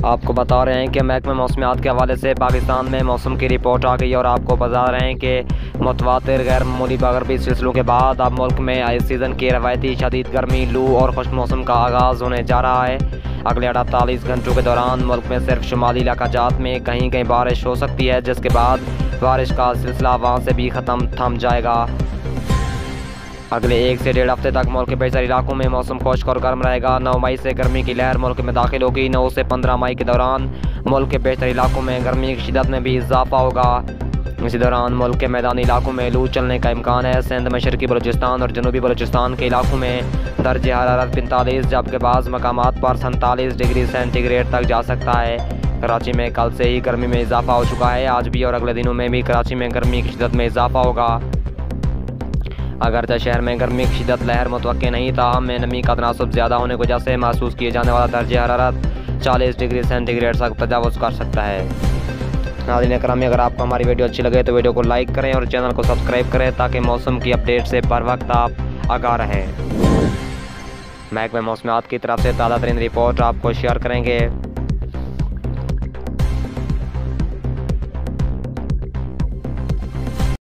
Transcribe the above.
आपको बता रहे हैं कि महकमे मौसमियात के हवाले से पाकिस्तान में मौसम की रिपोर्ट आ गई और आपको बता रहे हैं कि मुतवातिर गैर मामूली बगरबी सिलसिलों के बाद अब मुल्क में इस सीज़न की रवायती शदीद गर्मी, लू और खुश्क मौसम का आगाज़ होने जा रहा है। अगले 48 घंटों के दौरान मुल्क में सिर्फ शुमाली इलाकाजात में कहीं कहीं बारिश हो सकती है, जिसके बाद बारिश का सिलसिला वहाँ से भी थम जाएगा। अगले 1 से 1.5 हफ्ते तक मुल्क के बेशतर इलाकों में मौसम खुश्क और गर्म रहेगा। 9 मई से गर्मी की लहर मुल्क में दाखिल होगी। 9 से 15 मई के दौरान मुल्क के बेशतर इलाकों में गर्मी की शिदत में भी इजाफा होगा। इसी दौरान मुल्क के मैदानी इलाकों में लू चलने का इम्कान है। सिंध, मशरकी बलूचिस्तान और जनूबी बलूचिस्तान के इलाकों में दर्ज हरारत 45 जबकि बाज़ मकामात पर 47 डिग्री सेंटीग्रेड तक जा सकता है। कराची में कल से ही गर्मी में इजाफा हो चुका है। आज भी और अगले दिनों में भी कराची में गर्मी की शिदत में इजाफा होगा। अगरचे शहर में गर्मी की शिदत लहर मुतवक्के नहीं था, में नमी का तनासुब ज़्यादा होने की वजह से महसूस किए जाने वाला दर्ज हरारत 40 डिग्री सेंटीग्रेड तक तजावुज़ कर सकता है। नाज़रीन करामी, अगर आपको हमारी वीडियो अच्छी लगे तो वीडियो को लाइक करें और चैनल को सब्सक्राइब करें ताकि मौसम की अपडेट से बर वक्त आप आगाह रहें। महकमे मौसमियात की तरफ से ताज़ा तरीन रिपोर्ट आपको शेयर करेंगे।